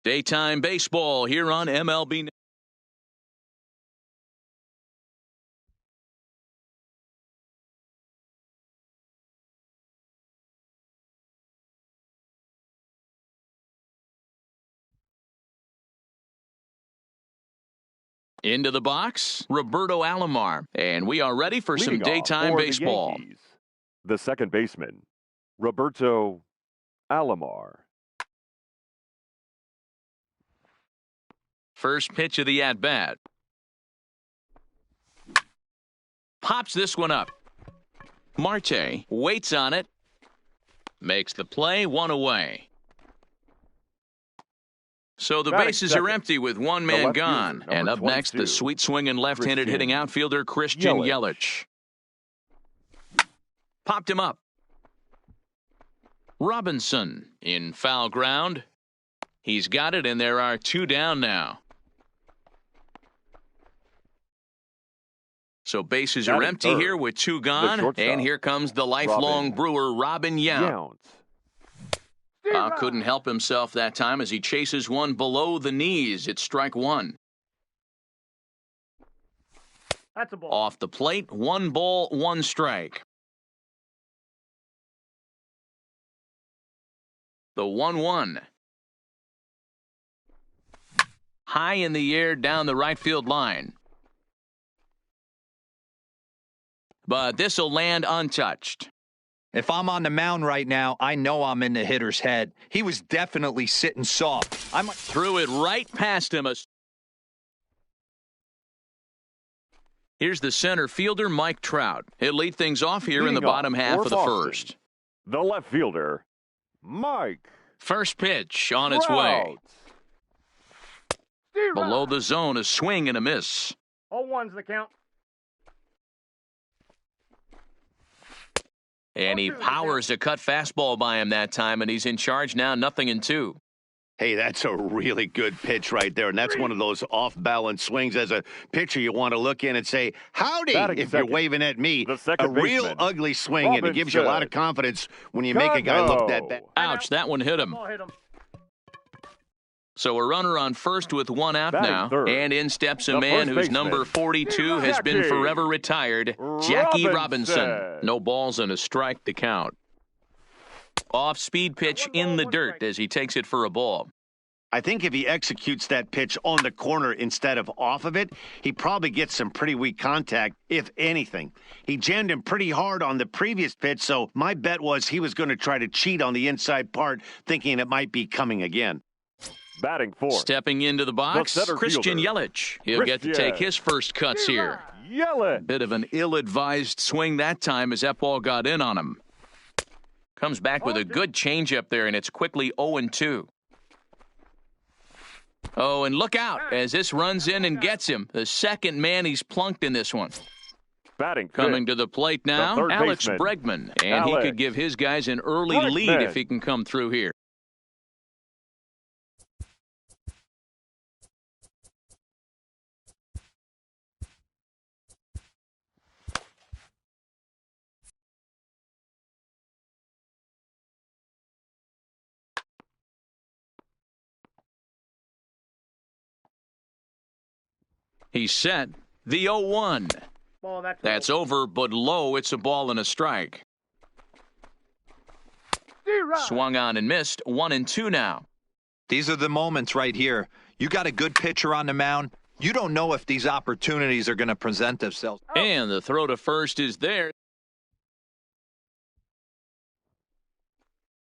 Daytime baseball here on MLB. Into the box, Roberto Alomar, and we are ready for some daytime baseball. The second baseman, Roberto Alomar. First pitch of the at-bat. Pops this one up. Marte waits on it. Makes the play, one away. So the bases are empty with one man gone. And up next, the sweet swinging left-handed hitting outfielder, Christian Yelich. Popped him up. Robinson in foul ground. He's got it, and there are two down now. So bases are empty here with two gone. And here comes the lifelong Brewer, Robin Yount. Couldn't help himself that time as he chases one below the knees. It's strike one. That's a ball. Off the plate, 1 ball, 1 strike. The 1-1. High in the air down the right field line. But this will land untouched. If I'm on the mound right now, I know I'm in the hitter's head. He was definitely sitting soft. Threw it right past him. Here's the center fielder, Mike Trout. He'll lead things off here in the bottom half of the first. The left fielder, Mike. First pitch on its way. Below the zone, a swing and a miss. 0-1's the count. And he powers a cut fastball by him that time, and he's in charge now, 0-2. Hey, that's a really good pitch right there, and that's one of those off-balance swings. As a pitcher, you want to look in and say, howdy, if you're waving at me. A real ugly swing, and it gives you a lot of confidence when you make a guy look that bad. Ouch, that one hit him. So a runner on first with one out now, and in steps a man whose number 42 has been forever retired, Jackie Robinson. No balls and a strike to count. Off-speed pitch in the dirt as he takes it for a ball. I think if he executes that pitch on the corner instead of off of it, he probably gets some pretty weak contact, if anything. He jammed him pretty hard on the previous pitch, so my bet was he was going to try to cheat on the inside part, thinking it might be coming again. Batting fourth. Stepping into the box, Christian Yelich. He'll get to take his first cuts here. Yelich. Bit of an ill-advised swing that time as that ball got in on him. Comes back with a good changeup there, and it's quickly 0-2. Oh, and look out as this runs in and gets him. The second man he's plunked in this one. Batting coming to the plate now, Alex Bregman. And he could give his guys an early lead if he can come through here. He's set. The 0-1. That's over, but low. It's a ball and a strike. Swung on and missed. 1-2 now. These are the moments right here. You got a good pitcher on the mound. You don't know if these opportunities are going to present themselves. And the throw to first is there.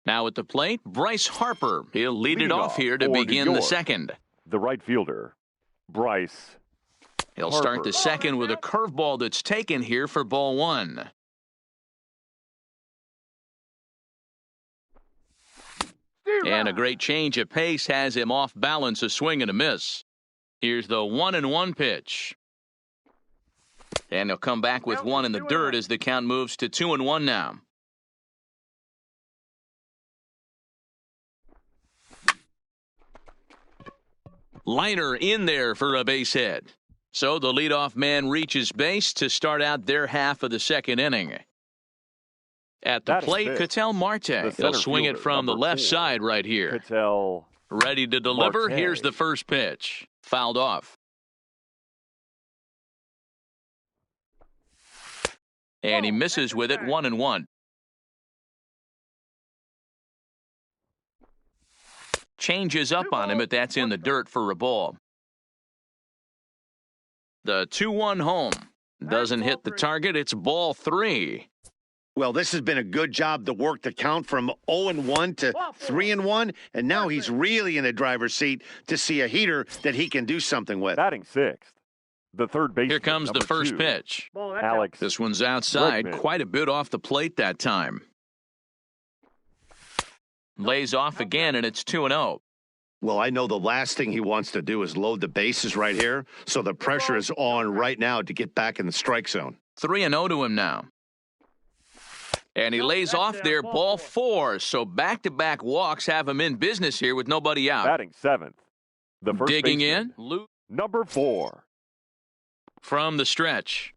Now at the plate, Bryce Harper. He'll lead it off here to begin the second. The right fielder, Bryce. He'll start the second with a curveball that's taken here for ball one. And a great change of pace has him off balance, a swing and a miss. Here's the 1-1 pitch. And he'll come back with one in the dirt as the count moves to 2-1 now. Liner in there for a base hit. So the leadoff man reaches base to start out their half of the second inning. At the plate, Ketel Marte. He'll swing it from the left side right here. Ketel Ready to deliver. Marte. Here's the first pitch. Fouled off. And he misses with it, 1-1. Changes up on him, but that's in the dirt for a ball. The 2-1 home. Doesn't hit the target. It's ball 3. Well, this has been a good job to work the count from 0-1 to 3-1, and now he's really in the driver's seat to see a heater that he can do something with. Batting sixth, the third baseman. Here comes the first 2, pitch. Alex. This one's outside, Redmond. quite a bit off the plate that time. Lays off again, and it's 2-0. Well, I know the last thing he wants to do is load the bases right here, so the pressure is on right now to get back in the strike zone. 3-0 to him now. And he lays off there, ball 4. So back-to-back walks have him in business here with nobody out. Batting seventh, the first Digging baseman. in. Number 4. From the stretch.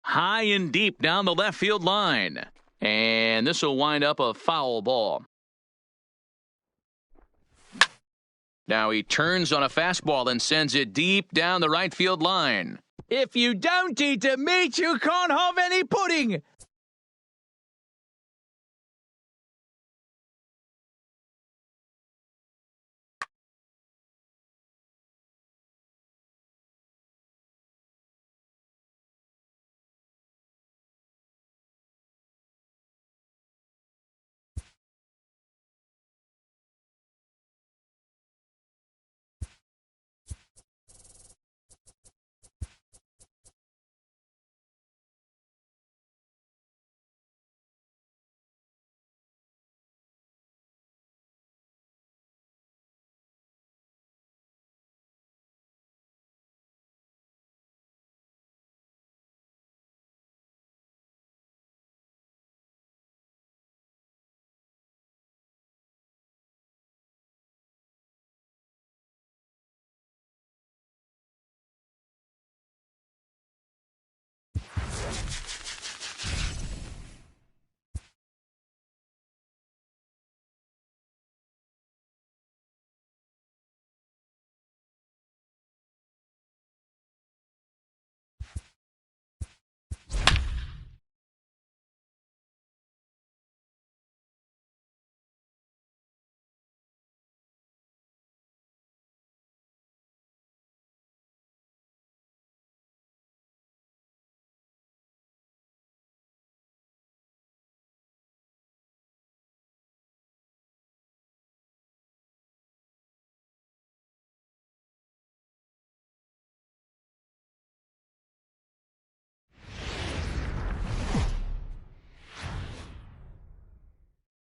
High and deep down the left field line. And this will wind up a foul ball. Now he turns on a fastball and sends it deep down the right field line. If you don't eat the meat, you can't have any pudding.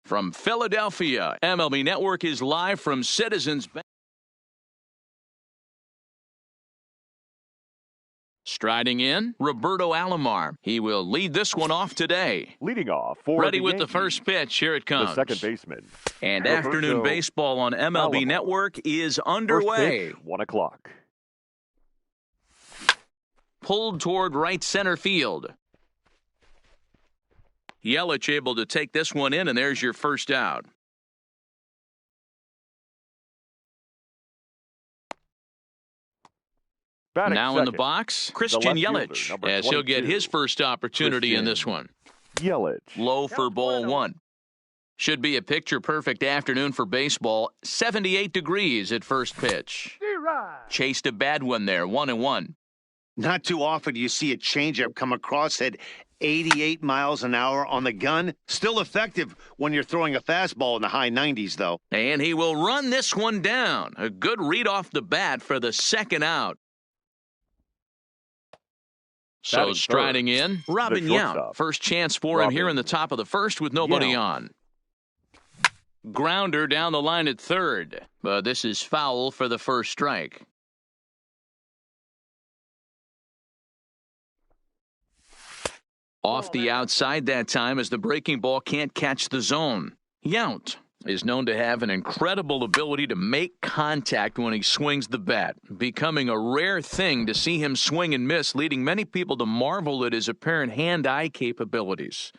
From Philadelphia, MLB Network is live from Citizens Bank. Striding in, Roberto Alomar. He will lead this one off today. Leading off for Ready the with the Yankees, first pitch. Here it comes. the second baseman. And Roberto afternoon baseball on MLB Alomar. Network is First underway. pitch, 1 o'clock. Pulled toward right center field. Yelich able to take this one in, and there's your first out. Batting Now in the second, box, Christian left fielder, Yelich, number as he'll get 22. his first opportunity in this one. Yelich. Low for ball 1. Should be a picture-perfect afternoon for baseball. 78 degrees at first pitch. Chased a bad one there, 1-1. Not too often do you see a changeup come across at 88 miles an hour on the gun. Still effective when you're throwing a fastball in the high 90s, though. And he will run this one down. A good read off the bat for the second out. So Batting striding third, in, Robin the Yount. shortstop. First chance for him here in the top of the first with nobody Yount. on. Grounder down the line at third. But this is foul for the first strike. Off the outside that time as the breaking ball can't catch the zone. Yount is known to have an incredible ability to make contact when he swings the bat, becoming a rare thing to see him swing and miss, leading many people to marvel at his apparent hand-eye capabilities.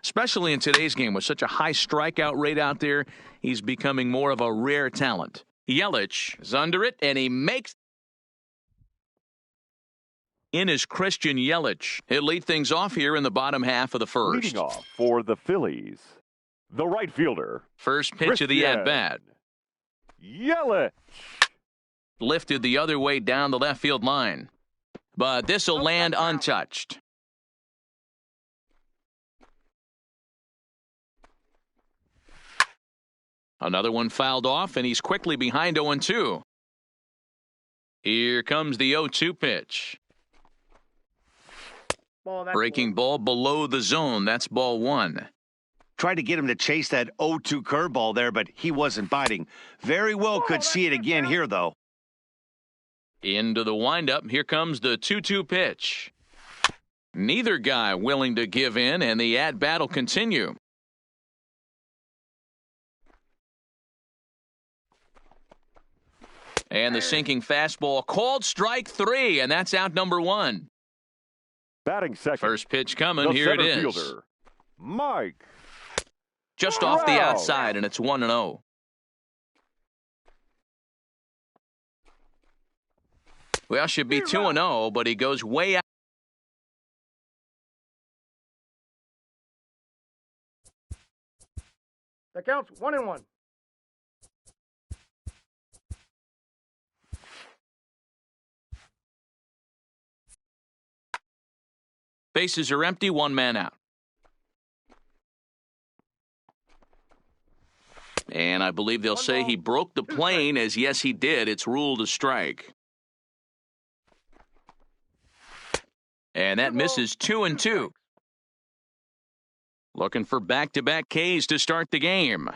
Especially in today's game with such a high strikeout rate out there, he's becoming more of a rare talent. Yelich is under it, and he makes. In is Christian Yelich. He'll lead things off here in the bottom half of the first. Leading off for the Phillies, the right fielder. First pitch of the at-bat. Yelich. Lifted the other way down the left field line. But this will land untouched. Another one fouled off, and he's quickly behind 0-2. Here comes the 0-2 pitch. Breaking ball below the zone. That's ball one. Tried to get him to chase that 0-2 curveball there, but he wasn't biting. Very well could see it again here, though. Into the windup. Here comes the 2-2 pitch. Neither guy willing to give in, and the at-bat will continue. And the sinking fastball called strike three, and that's out number one. Batting second. First pitch coming. Here it is. Fielder, Mike. Just off the outside, and it's 1-0. Well, should be 2-0, but he goes way out. That counts 1-1. Bases are empty, one man out. And I believe they'll say he broke the plane, as yes, he did. It's ruled a strike. And that misses 2-2. Looking for back-to-back Ks to start the game.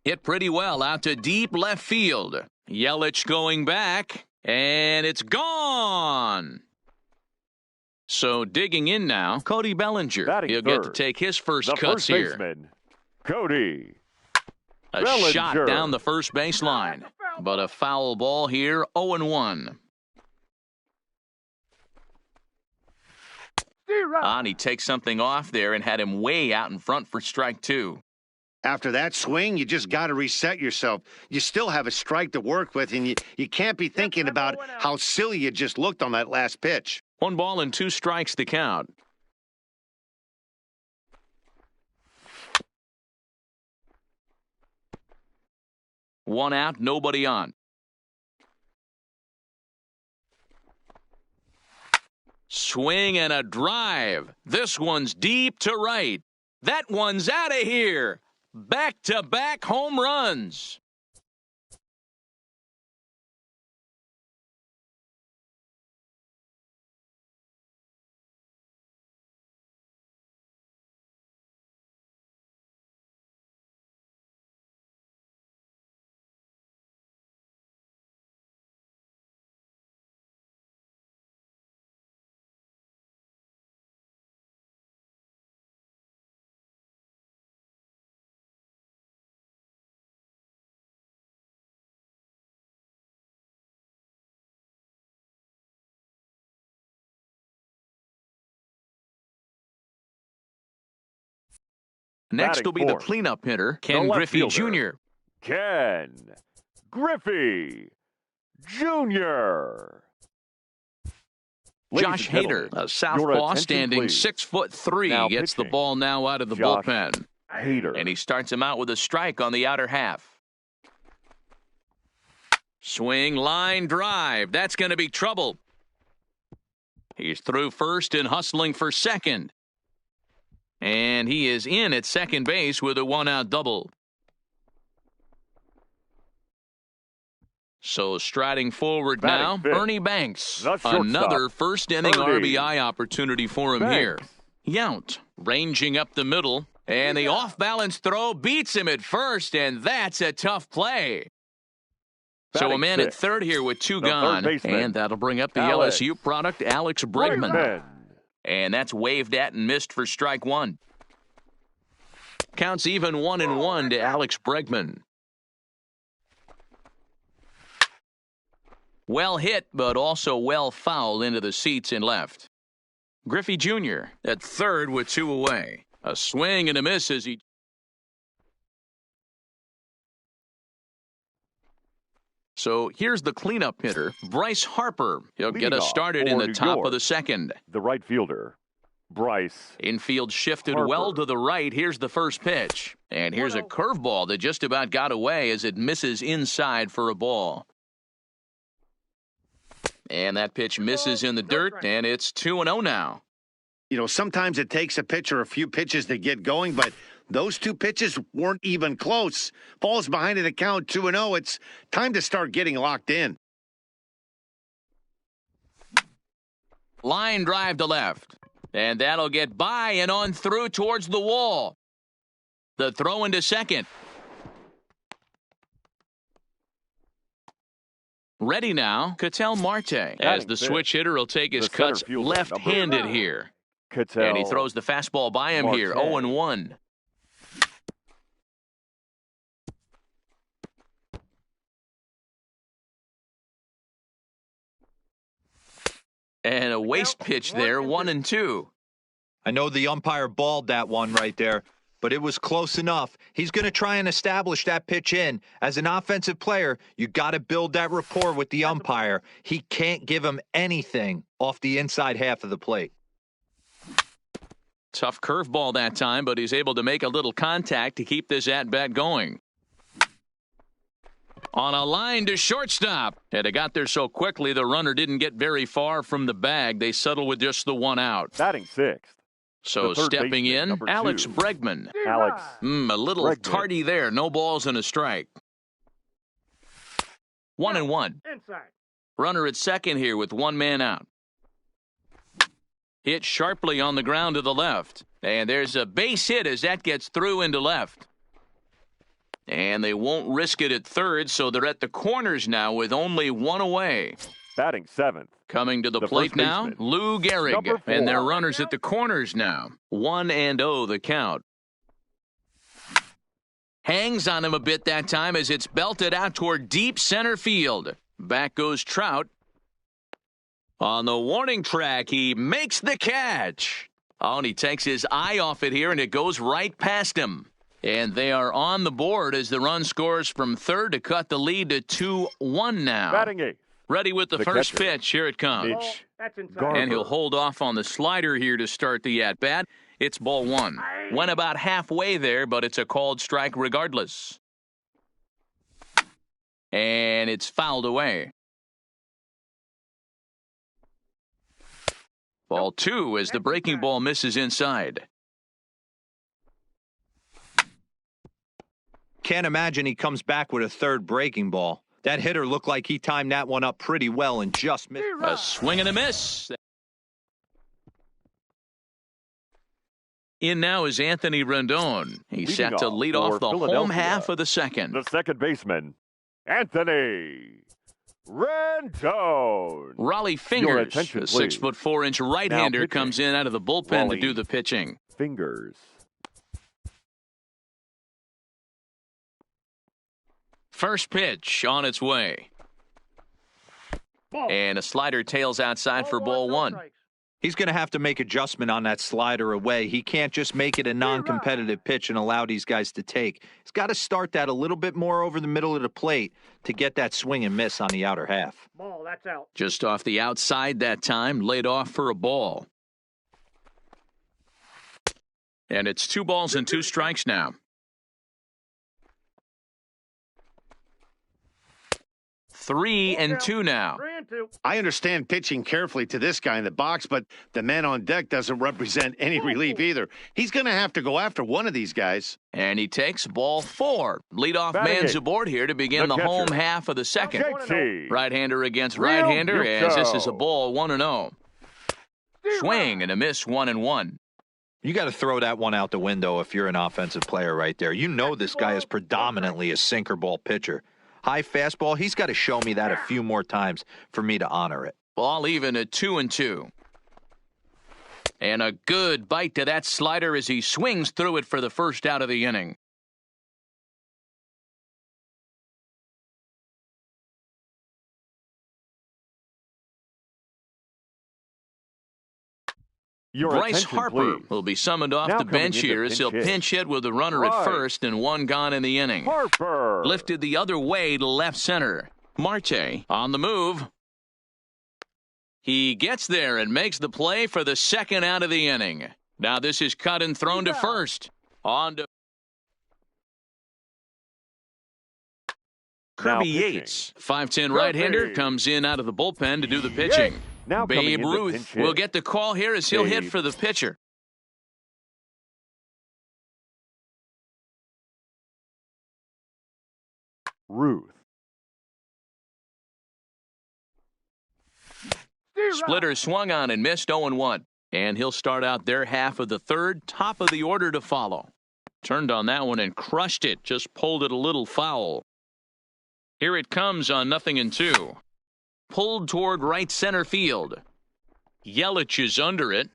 Hit pretty well out to deep left field. Yelich going back, and it's gone. So digging in now, Cody Bellinger. Batting He'll third. get to take his first The cuts first here. baseman, Cody A Bellinger. shot down the first baseline. But a foul ball here, 0-1. And he takes something off there and had him way out in front for strike two. After that swing, you just got to reset yourself. You still have a strike to work with, and you can't be thinking about how silly you just looked on that last pitch. 1 ball and 2 strikes the count. One out, nobody on. Swing and a drive. This one's deep to right. That one's out of here. Back-to-back home runs. Next will be the cleanup hitter, Ken Griffey Jr. Ken Griffey Jr. Josh Hader, a southpaw standing 6'3", gets the ball now out of the bullpen. Hader. And he starts him out with a strike on the outer half. Swing, line, drive. That's going to be trouble. He's through first and hustling for second. And he is in at second base with a one-out double. So striding forward now, Ernie Banks. Another first-inning RBI opportunity for him here. Yount ranging up the middle, and the off-balance throw beats him at first, and that's a tough play. So a man at third here with 2 gone, and that'll bring up the LSU product, Alex Bregman. And that's waved at and missed for strike one. Counts even 1-1 to Alex Bregman. Well hit, but also well fouled into the seats and left. Griffey Jr. at third with 2 away. A swing and a miss as he... So here's the cleanup hitter, Bryce Harper. He'll get us started in the top of the second. The right fielder, Bryce. Infield shifted Harper. well to the right. Here's the first pitch. And here's a curveball that just about got away as it misses inside for a ball. And that pitch misses in the dirt, and it's 2-0 now. You know, sometimes it takes a pitcher a few pitches to get going, but those 2 pitches weren't even close. Falls behind in the count 2-0. It's time to start getting locked in. Line drive to left. And that'll get by and on through towards the wall. The throw into second. Ready now, Ketel Marte. As the switch hitter will take his cuts left-handed here. And he throws the fastball by him here, 0-1. And a waste pitch there, 1-2. I know the umpire balled that one right there, but it was close enough. He's going to try and establish that pitch in. As an offensive player, you got to build that rapport with the umpire. He can't give him anything off the inside half of the plate. Tough curveball that time, but he's able to make a little contact to keep this at-bat going. On a line to shortstop. And it got there so quickly, the runner didn't get very far from the bag. They settle with just the 1 out. Batting 6th. So stepping in, Alex Bregman. Alex. A little Bregman. tardy there. No balls and a strike. 1-1. Inside. Runner at second here with 1 man out. Hit sharply on the ground to the left. And there's a base hit as that gets through into left. And they won't risk it at third, so they're at the corners now with only 1 away. Batting 7th. Coming to the plate now, Lou Gehrig. And their runners at the corners now. 1-0 the count. Hangs on him a bit that time as it's belted out toward deep center field. Back goes Trout. On the warning track, he makes the catch. Oh, and he takes his eye off it here, and it goes right past him. And they are on the board as the run scores from third to cut the lead to 2-1 now. Batting 8th. Ready with the first pitch. Here it comes. That's inside. And he'll hold off on the slider here to start the at-bat. It's ball 1. Went about halfway there, but it's a called strike regardless. And it's fouled away. Ball 2 as the breaking ball misses inside. Can't imagine he comes back with a third breaking ball. That hitter looked like he timed that one up pretty well and just missed. A swing and a miss. In now is Anthony Rendon. He's set to lead off the home half of the second. The second baseman, Anthony Rendon. Raleigh Fingers, the 6'4" right-hander, comes in out of the bullpen to do the pitching. Fingers. First pitch on its way. And a slider tails outside for ball 1. He's going to have to make adjustment on that slider away. He can't just make it a non-competitive pitch and allow these guys to take. He's got to start that a little bit more over the middle of the plate to get that swing and miss on the outer half. Ball, that's out. Just off the outside that time, laid off for a ball. And it's 2 balls and 2 strikes now. 3-2 now. 3-2. I understand pitching carefully to this guy in the box, but the man on deck doesn't represent any relief either. He's going to have to go after one of these guys. And he takes ball 4. Leadoff man's aboard here to begin the home half of the second. Right-hander against right-hander as this is a ball 1-0. Swing and a miss 1-1. You got to throw that one out the window if you're an offensive player right there. You know this guy is predominantly a sinker ball pitcher. High fastball, he's got to show me that a few more times for me to honor it. Ball even at 2-2. And a good bite to that slider as he swings through it for the first out of the inning. Your Bryce attention, Harper please. will be summoned off Now the coming bench into here as he'll pinch hit. pinch hit with a runner at Right. first and one gone in the inning. Harper. Lifted the other way to left center. Marte on the move. He gets there and makes the play for the second out of the inning. Now this is cut and thrown to first. On to Now Kirby pitching. Yates. 5'10" right-hander Kirby. comes in out of the bullpen to do the pitching. Now coming Babe into Ruth pinch hit. will get the call here as he'll hit Babe. for the pitcher. Ruth. Splitter swung on and missed 0-1. And he'll start out their half of the third, top of the order to follow. Turned on that one and crushed it, just pulled it a little foul. Here it comes on 0-2. Pulled toward right center field. Yelich is under it.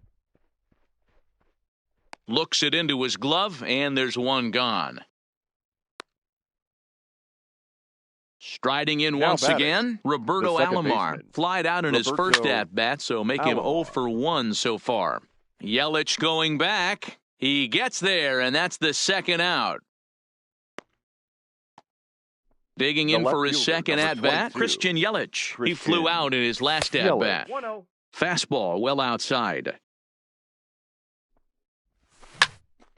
Looks it into his glove, and there's one gone. Striding in Now once batting, again, Roberto the second Alomar. baseman, Flied out in his first Roberto at-bat, so make him 0 Alomar. for 1 so far. Yelich going back. He gets there, and that's the second out. Digging The in for left his fielder, second number at-bat, 22. Christian Yelich. He flew Christian out in his last Yelich. at-bat. 1-0. Fastball well outside.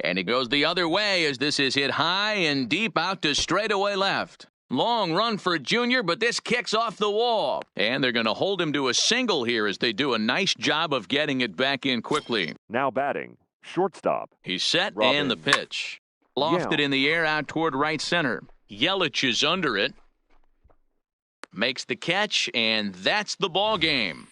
And it goes the other way as this is hit high and deep out to straightaway left. Long run for Junior, but this kicks off the wall. And they're going to hold him to a single here as they do a nice job of getting it back in quickly. Now batting. Shortstop. He's set Robin. and the pitch. Lofted in the air out toward right center. Yelich is under it. Makes the catch, and that's the ball game.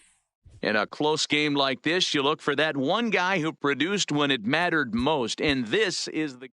In a close game like this, you look for that one guy who produced when it mattered most, and this is the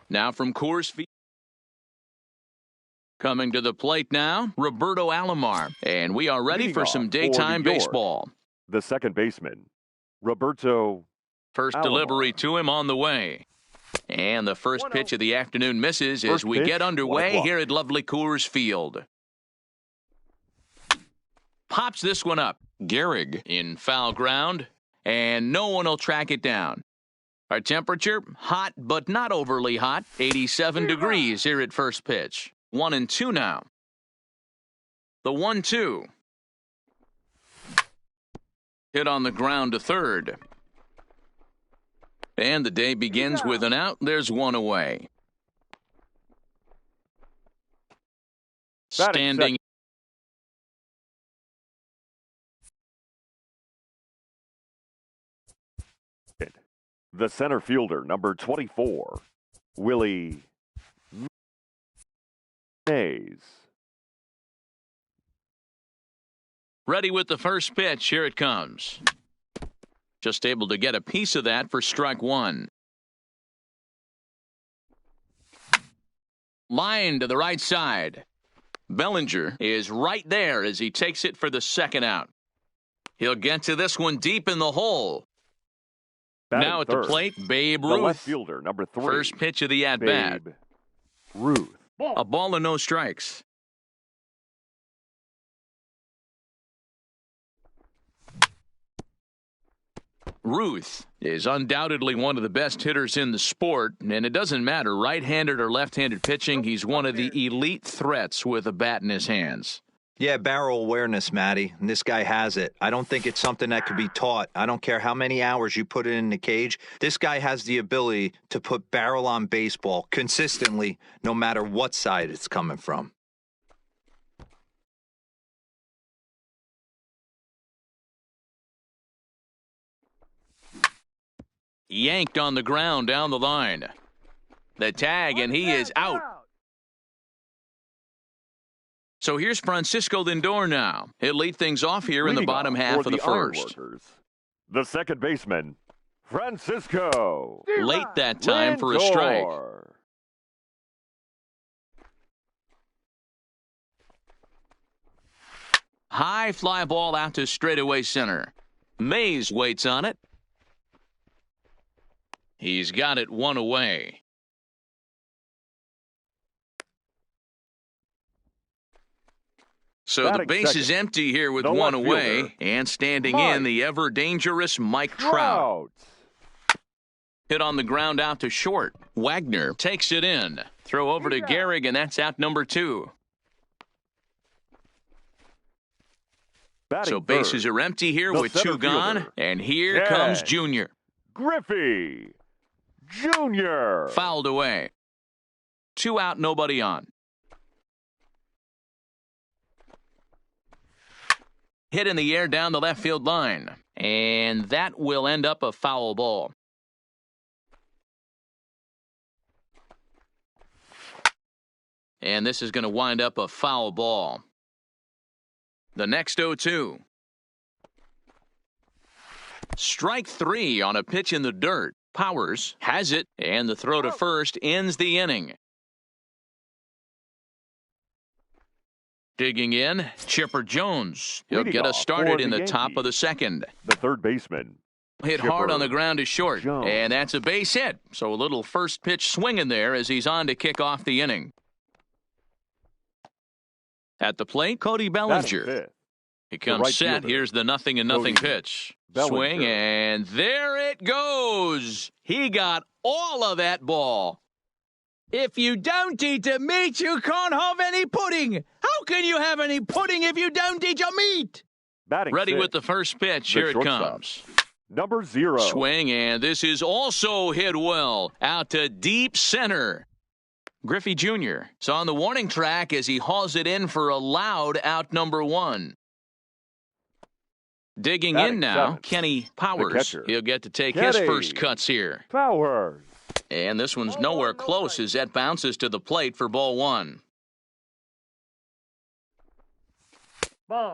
now from Coors Field. Coming to the plate now, Roberto Alomar. And we are ready Leading for off some for daytime New York, baseball. The second baseman. Roberto First Alomar. delivery to him on the way. And the first 1-0. pitch of the afternoon misses as First we pitch, get 1 underway o'clock. here at lovely Coors Field. Pops this one up. Gehrig in foul ground, and no one will track it down. Our temperature, hot but not overly hot, 87 degrees here at first pitch. 1-2 now. The 1-2. Hit on the ground to third. And the day begins with an out. There's one away. Batting Standing. second. The center fielder, number 24. Willie Mays. Ready with the first pitch. Here it comes. Just able to get a piece of that for strike one. Line to the right side. Bellinger is right there as he takes it for the second out. He'll get to this one deep in the hole. Batting now at third, the plate, Babe the Ruth. left fielder, number 3. First pitch of the at-bat. Babe Ruth. A ball and no strikes. Ruth is undoubtedly one of the best hitters in the sport, and it doesn't matter right-handed or left-handed pitching. He's one of the elite threats with a bat in his hands. Yeah, barrel awareness, Matty, and this guy has it. I don't think it's something that could be taught. I don't care how many hours you put it in the cage. This guy has the ability to put barrel on baseball consistently, no matter what side it's coming from. Yanked on the ground down the line. The tag, and he is out. So here's Francisco Lindor now. He'll lead things off here in the bottom half of the first. The second baseman, Francisco. Late that time for a strike. High fly ball out to straightaway center. Mays waits on it. He's got it one away. So the base is empty here with one away. And standing in, the ever-dangerous Mike Trout. Hit on the ground out to short. Wagner takes it in. Throw over to Gehrig, and that's out number 2. So bases are empty here with 2 gone. And here comes Junior. Griffey Jr. Fouled away. 2 out, nobody on. Hit in the air down the left field line. And that will end up a foul ball. And this is going to wind up a foul ball. The next 0-2. Strike 3 on a pitch in the dirt. Powers has it, and the throw to first ends the inning. Digging in, Chipper Jones. He'll get us started in the top of the second. The third baseman. Hit hard on the ground is short, and that's a base hit. So a little first pitch swinging there as he's on to kick off the inning. At the plate, Cody Bellinger. He comes set. Here's the 0-0 pitch. Swing, and there it goes. He got all of that ball. If you don't eat the meat, you can't have any pudding. How can you have any pudding if you don't eat your meat? Ready with the first pitch. Here it comes. Number 0. Swing, and this is also hit well. Out to deep center. Griffey Jr. is on the warning track as he hauls it in for a loud out number 1. Digging in now, Kenny Powers. He'll get to take his first cuts here. Powers. And this one's nowhere close as that bounces to the plate for ball 1.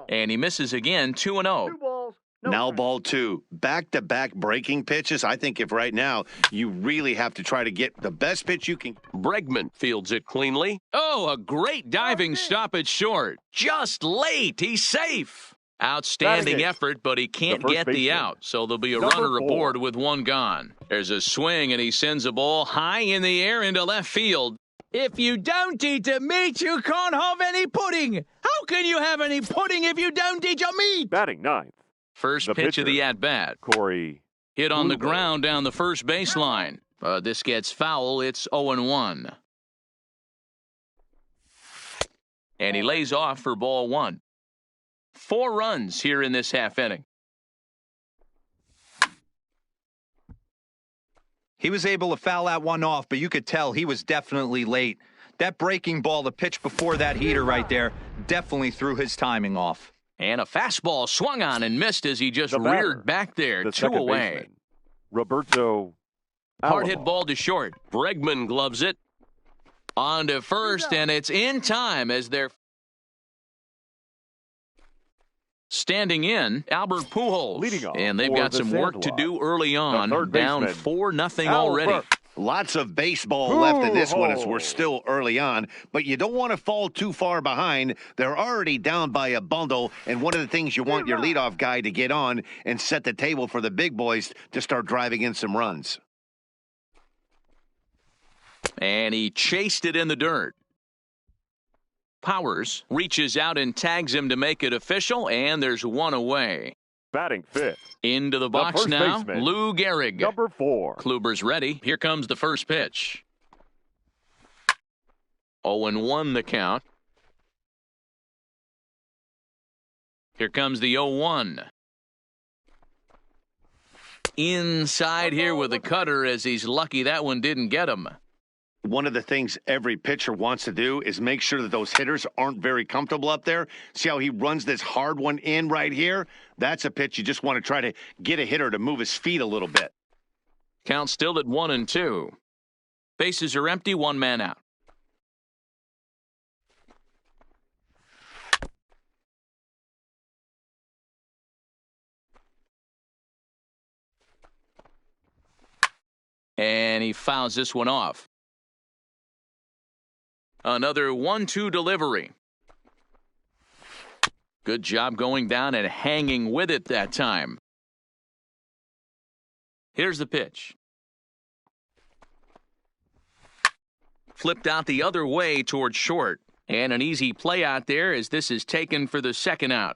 And he misses again, 2-0. Now ball 2. Back-to-back breaking pitches. I think if right now you really have to try to get the best pitch you can. Bregman fields it cleanly. Oh, a great diving stop at short. Just late. He's safe. Outstanding effort, but he can't get the out, so there'll be a runner aboard with 1 gone. There's a swing, and he sends a ball high in the air into left field. If you don't eat the meat, you can't have any pudding. How can you have any pudding if you don't eat your meat? Batting 9th. First pitch of the at-bat. Corey. Hit on the ground down the first baseline. This gets foul. It's 0-1. And he lays off for ball 1. 4 runs here in this half inning. He was able to foul that one off, but you could tell he was definitely late. That breaking ball, the pitch before that heater right there, definitely threw his timing off. And a fastball swung on and missed as he just reared back there, 2 away. Baseman, Roberto Hard hit ball to short. Bregman gloves it. On to first, and it's in time as they're standing in. Albert Pujols. Leading off and they've for got the some work to Sandlot. do early on. third Down baseman, 4-0 Albert. already. Lots of baseball left in this one as we're still early on, but you don't want to fall too far behind. They're already down by a bundle, and one of the things you want your leadoff guy to get on and set the table for the big boys to start driving in some runs. And he chased it in the dirt. Powers reaches out and tags him to make it official, and there's one away. Batting fifth. Into the box first now, baseman, Lou Gehrig. Number 4. Kluber's ready. Here comes the first pitch. 0-1 the count. Here comes the 0-1. Inside here with a cutter as he's lucky that one didn't get him. One of the things every pitcher wants to do is make sure that those hitters aren't very comfortable up there. See how he runs this hard one in right here? That's a pitch you just want to try to get a hitter to move his feet a little bit. Count still at 1-2. Bases are empty, one man out. And he fouls this one off. Another 1-2 delivery. Good job going down and hanging with it that time. Here's the pitch. Flipped out the other way towards short. And an easy play out there as this is taken for the second out.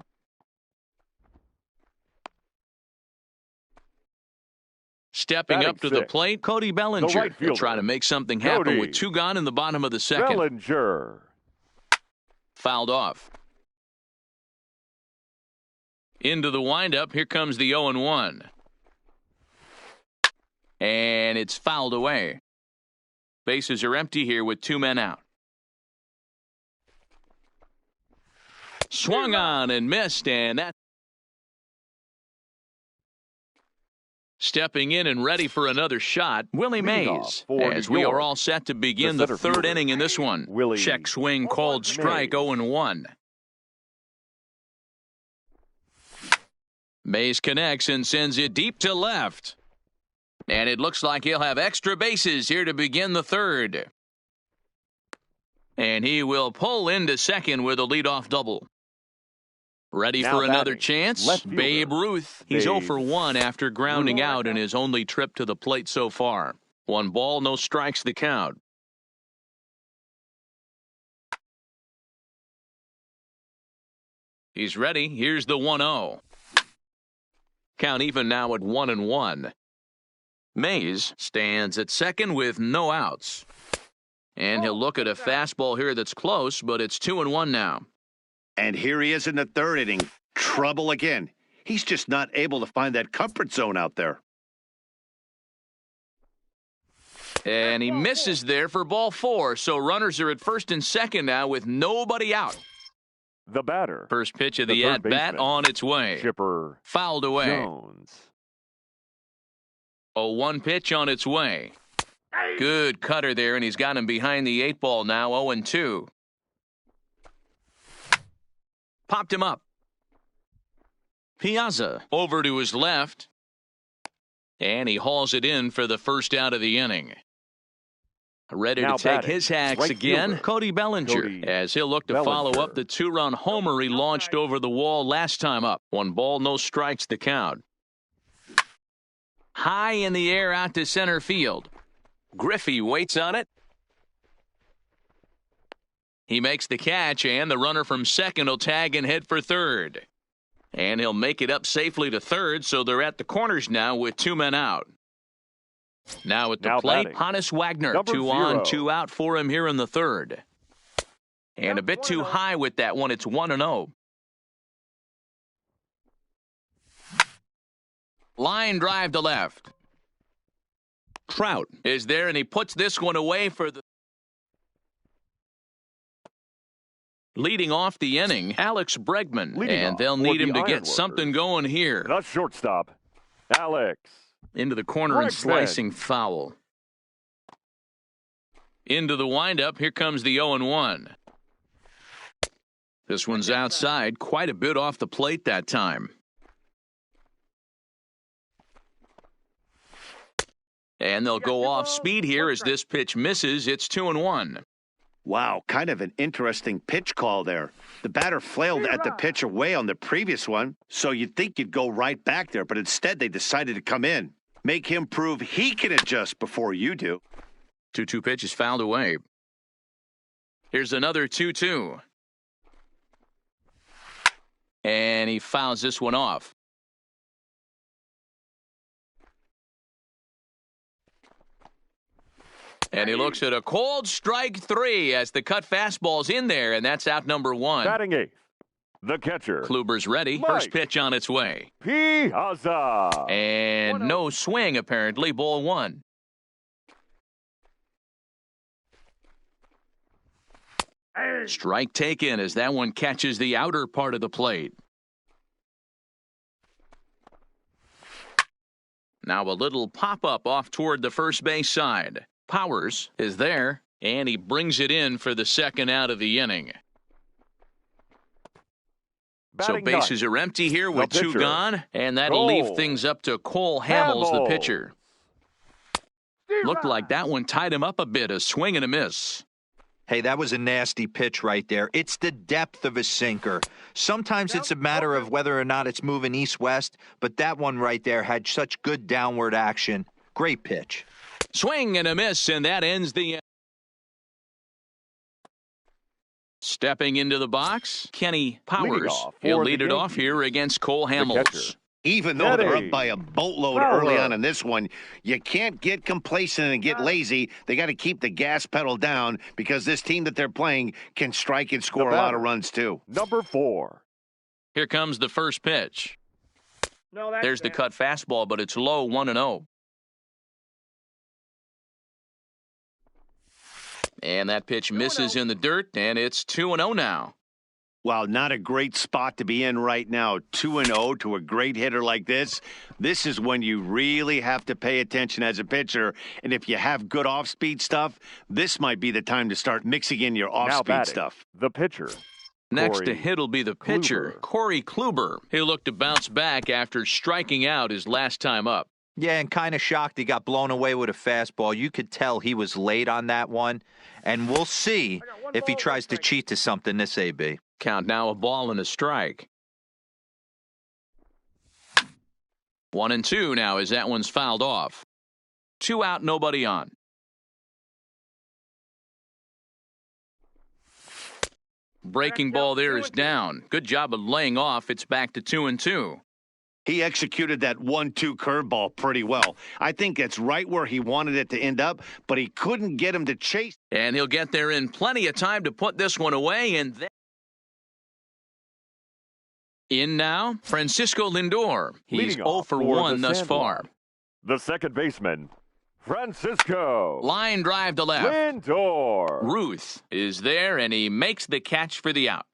Stepping Batting up to the sixth, plate, Cody Bellinger. right He'll fielder, try to make something happen Cody with 2 gone in the bottom of the second. Bellinger. Fouled off. Into the windup. Here comes the 0-1. And it's fouled away. Bases are empty here with 2 men out. Swung on and missed, and that. Stepping in and ready for another shot, Willie Mays, as we are all set to begin the third inning in this one. Check swing called strike, 0-1. Mays connects and sends it deep to left. And it looks like he'll have extra bases here to begin the third. And he will pull into second with a leadoff double. Ready Now for another batting, chance? left fielder, Babe Ruth. He's Babe 0-for-1 after grounding Ruth. out in his only trip to the plate so far. 1 ball, no strikes the count. He's ready. Here's the 1-0. Count even now at 1-1. Mays stands at second with no outs. And he'll look at a fastball here that's close, but it's 2-1 now. And here he is in the third inning. Trouble again. He's just not able to find that comfort zone out there. And he misses there for ball 4. So runners are at first and second now with nobody out. The batter. First pitch of the the third at-bat baseman, on its way. Chipper Fouled away. Jones. 0-1 pitch on its way. Good cutter there, and he's got him behind the 8 ball now, 0-2. Popped him up. Piazza over to his left. And he hauls it in for the first out of the inning. Ready Now to take batting, his hacks right again, fielder, Cody Bellinger, as he'll look to follow Bellinger. up the 2-run homer he launched over the wall last time up. 1 ball, no strikes the count. High in the air out to center field. Griffey waits on it. He makes the catch, and the runner from second will tag and head for third. And he'll make it up safely to third, so they're at the corners now with 2 men out. Now at the Now plate, batting, Hannes Wagner, number 2 on, 0. 2 out for him here in the third. And a bit too high with that one. It's 1-0. Line drive to left. Trout is there, and he puts this one away for the leading off the inning, Alex Bregman. Leading And off they'll for need the him to get Ironworkers. something going here. The shortstop, Alex Into the corner and slicing foul. Into the windup. Here comes the 0-1. This one's outside, quite a bit off the plate that time. And they'll go off speed here as this pitch misses. It's 2-1. Wow, kind of an interesting pitch call there. The batter flailed at the pitch away on the previous one, so you'd think you'd go right back there, but instead they decided to come in. Make him prove he can adjust before you do. 2-2 pitch is fouled away. Here's another 2-2. And he fouls this one off. And he looks at a cold strike 3 as the cut fastball's in there, and that's out number 1. Batting 8th, the catcher. Kluber's ready. Mike. First pitch on its way. Piazza. And no swing, apparently. Ball 1. Strike taken as that one catches the outer part of the plate. Now a little pop-up off toward the first base side. Powers is there, and he brings it in for the second out of the inning. So bases are empty here with 2 gone, and that'll leave things up to Cole Hamels, the pitcher. Looked like that one tied him up a bit, a swing and a miss. Hey, that was a nasty pitch right there. It's the depth of a sinker. Sometimes it's a matter of whether or not it's moving east-west, but that one right there had such good downward action. Great pitch. Swing and a miss, and that ends the... Stepping into the box, Kenny Powers. He'll lead it off here against Cole Hamels. Even though they're up by a boatload early on in this one, you can't get complacent and get lazy. They got to keep the gas pedal down because this team that they're playing can strike and score a lot of runs too. Number 4. Here comes the first pitch. There's the cut fastball, but it's low, 1-0. And that pitch misses in the dirt, and it's 2-0 now. Wow, not a great spot to be in right now. 2-0 to a great hitter like this. This is when you really have to pay attention as a pitcher. And if you have good off-speed stuff, this might be the time to start mixing in your off-speed stuff. The pitcher. Next to hit will be the pitcher, Corey Kluber. He'll look to bounce back after striking out his last time up. Yeah, and kind of shocked he got blown away with a fastball. You could tell he was late on that one. And we'll see if he tries to cheat to something this AB. Count now, a ball and a strike. 1-2 now as that one's fouled off. 2 out, nobody on. Breaking ball there is down. Good job of laying off. It's back to 2-2. He executed that 1-2 curveball pretty well. I think that's right where he wanted it to end up, but he couldn't get him to chase. And he'll get there in plenty of time to put this one away. And then in now, Francisco Lindor. He's 0 for 1 thus far. The second baseman, Francisco. Line drive to left. Lindor. Ruth is there, and he makes the catch for the out.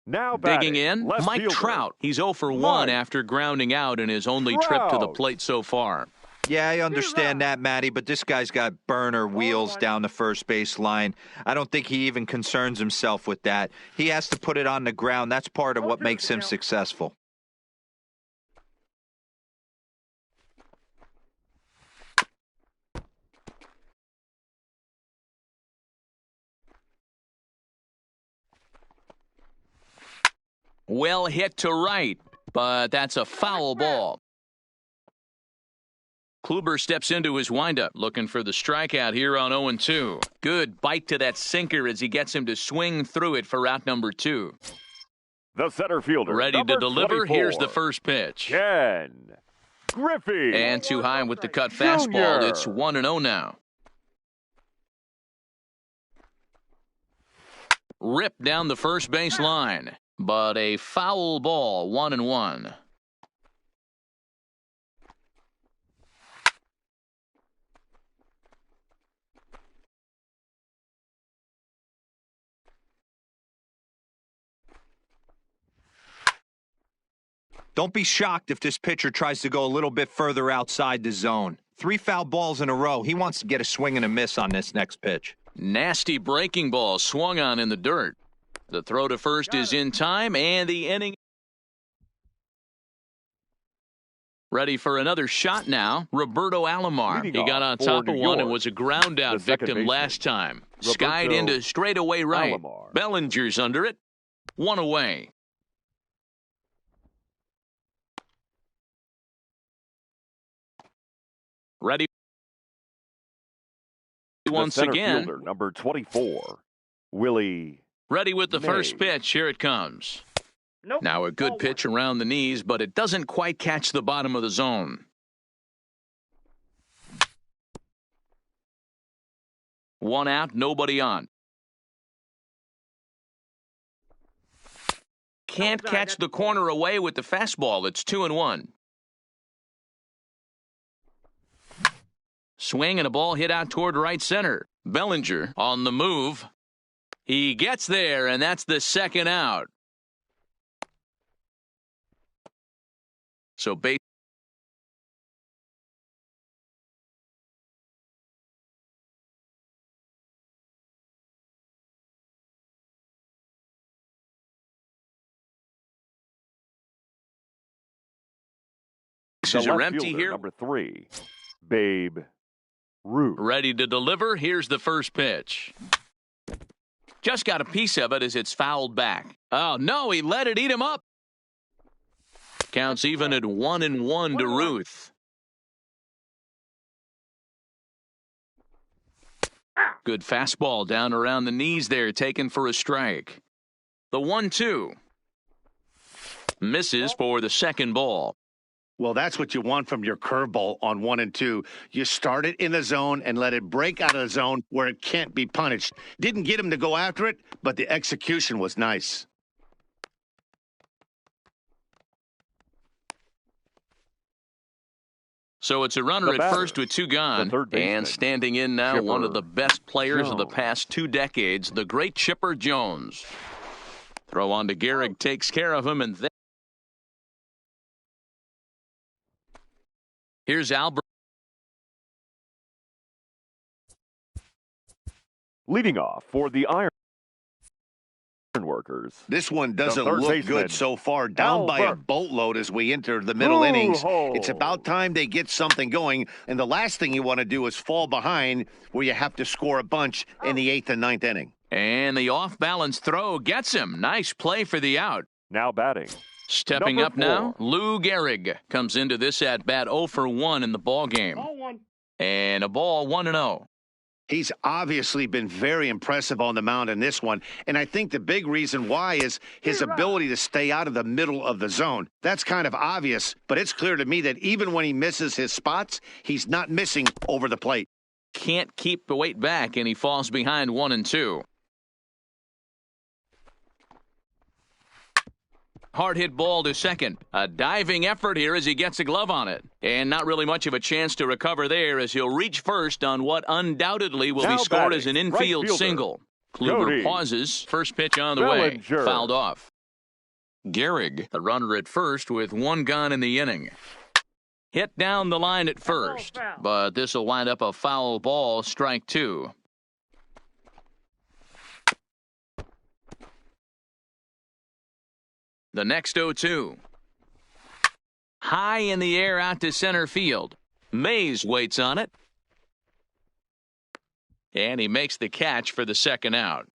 Now digging in, Mike fielder. Trout. He's 0 for 1 after grounding out in his only trip to the plate so far. Yeah, I understand that, Matty, but this guy's got burner wheels down the first base line. I don't think he even concerns himself with that. He has to put it on the ground. That's part of what makes him successful. Well hit to right, but that's a foul ball. Kluber steps into his windup, looking for the strikeout here on 0-2. Good bite to that sinker as he gets him to swing through it for out number 2. The center fielder, ready to deliver. 24. Here's the first pitch. Ken Griffey. And too high with the cut fastball. It's 1-0 now. Ripped down the first base line, but a foul ball, 1-1. Don't be shocked if this pitcher tries to go a little bit further outside the zone. 3 foul balls in a row. He wants to get a swing and a miss on this next pitch. Nasty breaking ball swung on in the dirt. The throw to first is in time, and the inning. Ready for another shot now. Roberto Alomar. He got on top of one and was a ground out victim last time. Skied into straightaway right. Bellinger's under it. 1 away. Ready once again. Fielder, number 24, Willie. Ready with the first pitch. Here it comes. Nope. Now a good pitch around the knees, but it doesn't quite catch the bottom of the zone. 1 out, nobody on. Can't catch the corner away with the fastball. It's 2-1. Swing and a ball hit out toward right center. Bellinger on the move. He gets there, and that's the second out. So bases are empty here. Number 3, Babe Ruth. Ready to deliver. Here's the first pitch. Just got a piece of it as it's fouled back. Oh, no, he let it eat him up. Counts even at 1-1 to Ruth. Good fastball down around the knees there, taken for a strike. The 1-2. Misses for the second ball. Well, that's what you want from your curveball on 1 and 2. You start it in the zone and let it break out of the zone where it can't be punished. Didn't get him to go after it, but the execution was nice. So it's a runner at first with 2 gone. And standing in now, one of the best players of the past 2 decades, the great Chipper Jones. Throw on to Gehrig, takes care of him, and then here's Albert. Leading off for the Ironworkers. This one doesn't look good so far. Down by a boatload as we enter the middle innings. It's about time they get something going. And the last thing you want to do is fall behind where you have to score a bunch in the 8th and 9th inning. And the off-balance throw gets him. Nice play for the out. Now batting. Stepping up now, Lou Gehrig comes into this at-bat 0 for 1 in the ball game. And a ball 1-0. He's obviously been very impressive on the mound in this one, and I think the big reason why is his ability to stay out of the middle of the zone. That's kind of obvious, but it's clear to me that even when he misses his spots, he's not missing over the plate. Can't keep the weight back, and he falls behind 1-2. Hard hit ball to second. A diving effort here as he gets a glove on it. And not really much of a chance to recover there as he'll reach first on what undoubtedly will be scored as an infield single. Kluber pauses. First pitch on the way. Fouled off. Gehrig, the runner at first with 1 gone in the inning. Hit down the line at first. But this will wind up a foul ball, strike 2. The next 0-2. High in the air out to center field. Mays waits on it. And he makes the catch for the second out.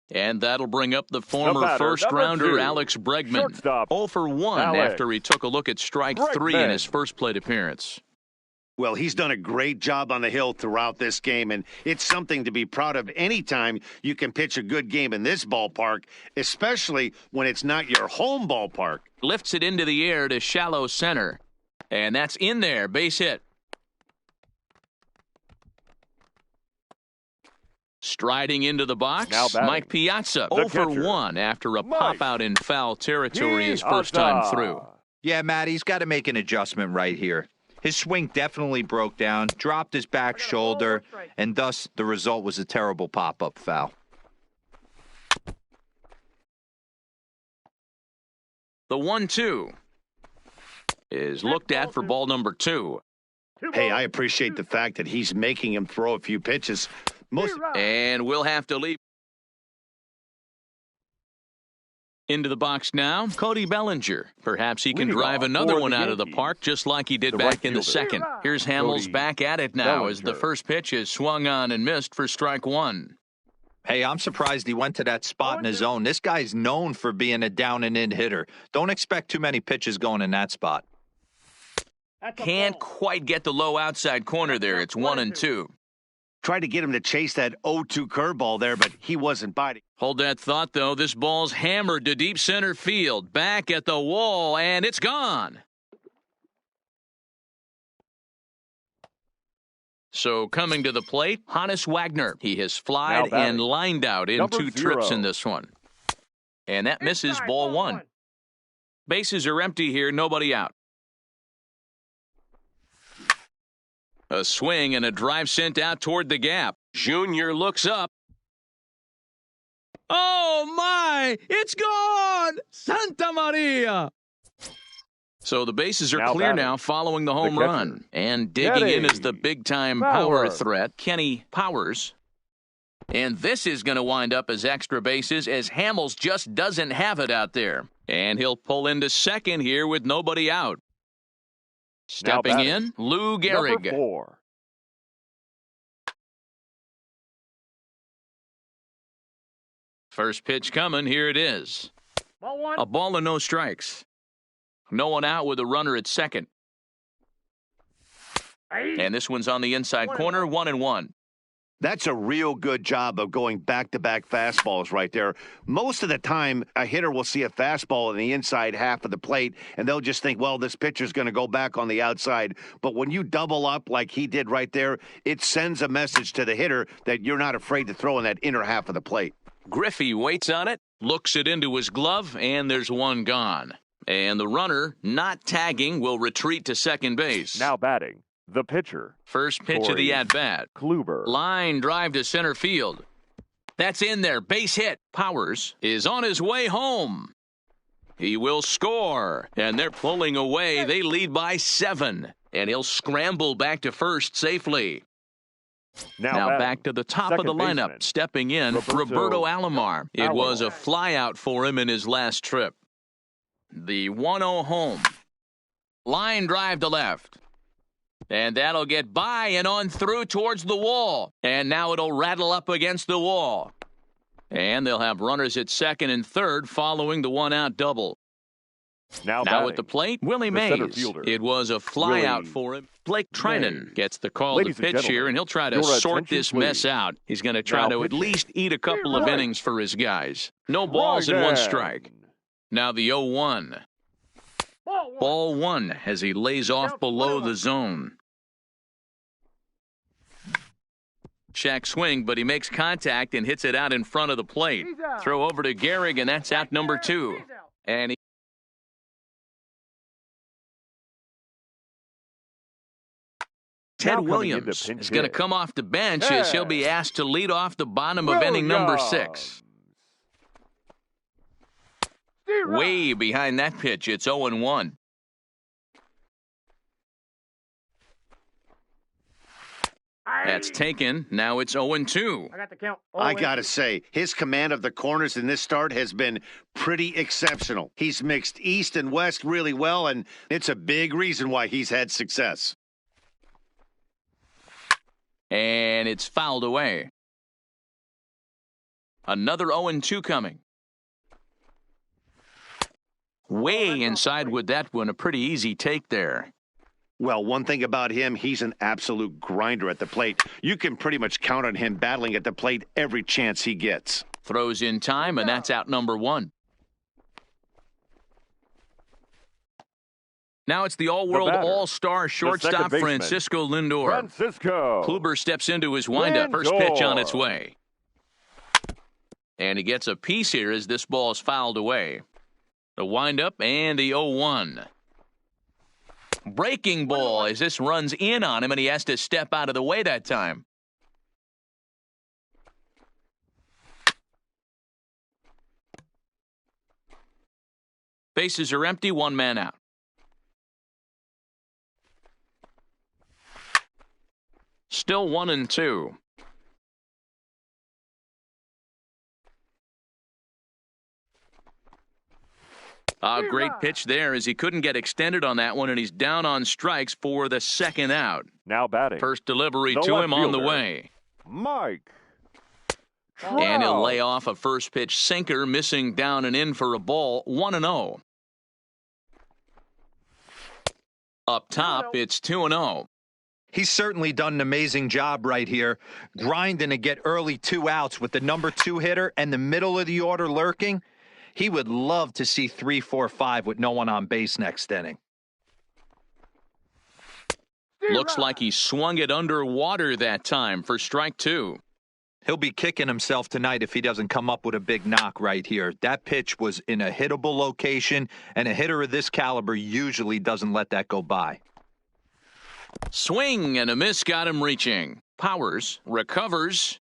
And that'll bring up the former first-rounder Alex Bregman. 0 for 1 after he took a look at strike 3 in his first plate appearance. Well, he's done a great job on the hill throughout this game, and it's something to be proud of anytime you can pitch a good game in this ballpark, especially when it's not your home ballpark. Lifts it into the air to shallow center, and that's in there, base hit. Striding into the box, Mike Piazza, 0 for 1 after a pop-out in foul territory his first time through. Yeah, Matt, he's got to make an adjustment right here. His swing definitely broke down, dropped his back shoulder, and thus the result was a terrible pop-up foul. The 1-2 is looked at for ball number 2. Hey, I appreciate the fact that he's making him throw a few pitches. And we'll have to leave. Into the box now, Cody Bellinger. Perhaps he can drive another one out of the park just like he did back in the second. Here's Hamels back at it now as the first pitch is swung on and missed for strike 1. Hey, I'm surprised he went to that spot in his zone. This guy's known for being a down and in hitter. Don't expect too many pitches going in that spot. Can't quite get the low outside corner there. It's 1-2. Tried to get him to chase that 0-2 curveball there, but he wasn't biting. Hold that thought, though. This ball's hammered to deep center field. Back at the wall, and it's gone. So coming to the plate, Hannes Wagner. He has flied and lined out in 2 trips in this one. And that misses ball 1. Bases are empty here, nobody out. A swing and a drive sent out toward the gap. Junior looks up. Oh, my! It's gone! Santa Maria! So the bases are clear now following the home run. And digging in is the big-time power threat, Kenny Powers. And this is going to wind up as extra bases as Hamels just doesn't have it out there. And he'll pull into second here with nobody out. Stepping in, Lou Gehrig. Number 4. First pitch coming, here it is. Ball 1. A ball and no strikes. No one out with a runner at second. And this one's on the inside corner, 1-1. That's a real good job of going back-to-back fastballs right there. Most of the time, a hitter will see a fastball in the inside half of the plate, and they'll just think, well, this pitcher's going to go back on the outside. But when you double up like he did right there, it sends a message to the hitter that you're not afraid to throw in that inner half of the plate. Griffey waits on it, looks it into his glove, and there's one gone. And the runner, not tagging, will retreat to second base. Now batting, the pitcher. First pitch of the at-bat. Kluber. Line drive to center field. That's in there. Base hit. Powers is on his way home. He will score. And they're pulling away. They lead by 7. And he'll scramble back to first safely. Now back to the top of the lineup. Baseman. Stepping in, Roberto Alomar. It was a flyout for him in his last trip. The 1-0 home. Line drive to left. And that'll get by and on through towards the wall. And now it'll rattle up against the wall. And they'll have runners at second and third following the one-out double. Now at the plate, Willie Mays. It was a flyout for him. Blake Trinan gets the call to pitch here, and he'll try to sort this mess out. He's going to try to at least eat a couple of innings for his guys. No balls and 1 strike. Now the 0-1. Ball 1 as he lays off below the zone. Check swing, but he makes contact and hits it out in front of the plate. Throw over to Gehrig, and that's out number 2. And Ted Williams is going to come off the bench as he'll be asked to lead off the bottom of inning number 6. Way behind that pitch, it's 0-1. That's taken. Now it's 0-2. I got the count. I got to say, his command of the corners in this start has been pretty exceptional. He's mixed east and west really well, and it's a big reason why he's had success. And it's fouled away. Another 0-2 coming. Way inside with that one. A pretty easy take there. Well, one thing about him, he's an absolute grinder at the plate. You can pretty much count on him battling at the plate every chance he gets. Throws in time, and that's out number 1. Now it's the all-world all-star shortstop Francisco Lindor. Kluber steps into his windup. First pitch on its way. And he gets a piece here as this ball is fouled away. The windup and the 0-1. Breaking ball as this runs in on him, and he has to step out of the way that time. Bases are empty, one man out. Still 1-2. A great pitch there as he couldn't get extended on that one, and he's down on strikes for the second out. Now batting. First delivery The to him on the left fielder, way. Mike. And he'll Trout. lay off a first pitch sinker, missing down and in for a ball, 1-0. Up top, it's 2-0. He's certainly done an amazing job right here, grinding to get early 2 outs with the number 2 hitter and the middle of the order lurking. He would love to see 3, 4, 5 with no one on base next inning. Looks like he swung it underwater that time for strike 2. He'll be kicking himself tonight if he doesn't come up with a big knock right here. That pitch was in a hittable location, and a hitter of this caliber usually doesn't let that go by. Swing and a miss got him reaching. Powers recovers,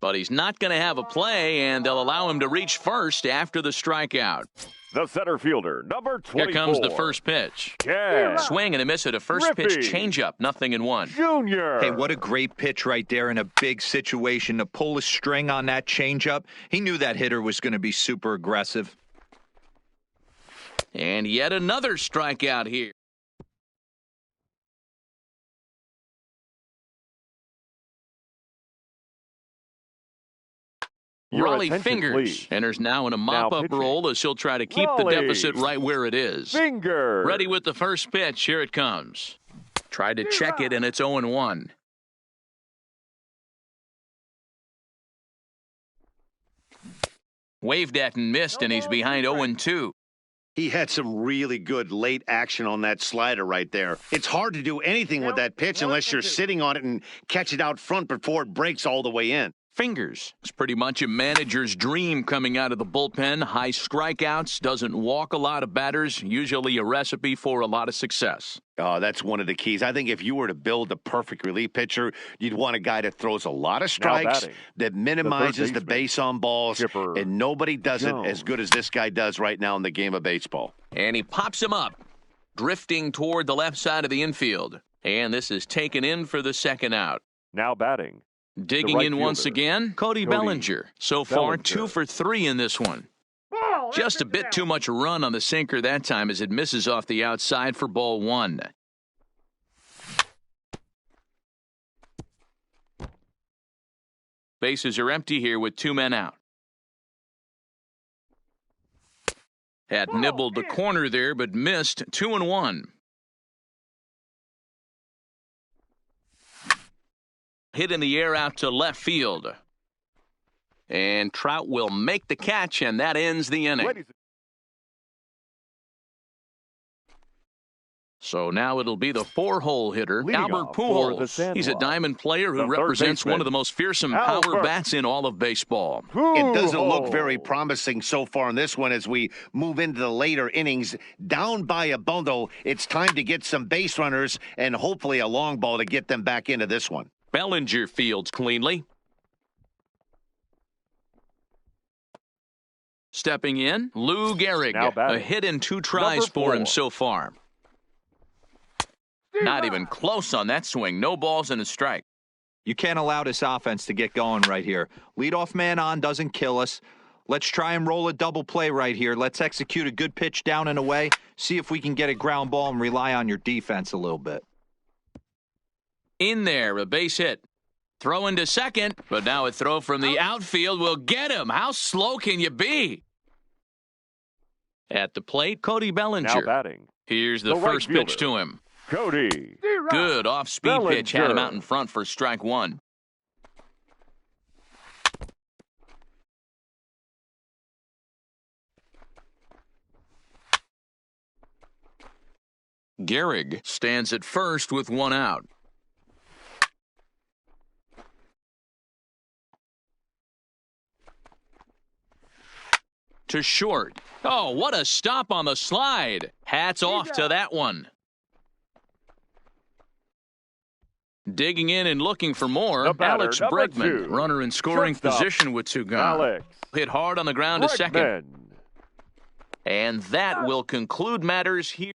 but he's not going to have a play, and they'll allow him to reach first after the strikeout. The center fielder, number 24. Here comes the first pitch. Ken Swing and a miss at a first pitch Griffey changeup, 0-1. Jr. Hey, what a great pitch right there in a big situation to pull a string on that changeup. He knew that hitter was going to be super aggressive. And yet another strikeout here. Your Raleigh attention, Fingers please. enters now in a Now mop-up pitching. role as he'll try to keep the Raleigh deficit right where it is. Finger. Ready with the first pitch. Here it comes. Tried to check it, and it's 0-1. Waved at and missed, and he's behind 0-2. He had some really good late action on that slider right there. It's hard to do anything with that pitch unless you're sitting on it and catch it out front before it breaks all the way in. Fingers. It's pretty much a manager's dream coming out of the bullpen. High strikeouts, doesn't walk a lot of batters, usually a recipe for a lot of success. Oh, that's one of the keys. I think if you were to build a perfect relief pitcher, you'd want a guy that throws a lot of strikes, batting, that minimizes the baseman, base on balls, Chipper and nobody does Jones. it as good as this guy does right now in the game of baseball. And he pops him up, drifting toward the left side of the infield. And this is taken in for the second out. Now batting. Digging right in once fielder, again, Cody Bellinger. So far, 2 for 3 in this one. Ball, Just a bit too much run on the sinker that time as it misses off the outside for ball 1. Bases are empty here with 2 men out. Had nibbled the corner there, but missed. 2-1. Hit in the air out to left field. And Trout will make the catch, and that ends the inning. Ladies- So now it'll be the 4-hole hitter, Leading Albert off for the Pujols. San He's a Juan, diamond player who the third represents baseman, one of the most fearsome Albert. power bats in all of baseball. It doesn't look Pujols. very promising so far in this one as we move into the later innings. Down by a bundle, it's time to get some base runners and hopefully a long ball to get them back into this one. Bellinger fields cleanly. Stepping in, Lou Gehrig. Now batting. A hit in 2 tries Number for him 4. so far. Not even close on that swing. No balls and a strike. You can't allow this offense to get going right here. Leadoff man on doesn't kill us. Let's try and roll a double play right here. Let's execute a good pitch down and away. See if we can get a ground ball and rely on your defense a little bit. In there, a base hit. Throw into second, but now a throw from the outfield will get him. How slow can you be? At the plate, Cody Now Bellinger. batting. Here's the the right first pitch fielder. to him. Cody. Good off-speed pitch, had him Bellinger. out in front for strike 1. Gehrig stands at first with 1 out. To short. Oh, what a stop on the slide. Hats off to that one. Digging in and looking for more, The batter, Alex number Bregman, 2. runner in scoring Shortstop, position with 2 gone. Alex Hit hard on the ground to second. Bregman. And that will conclude matters here.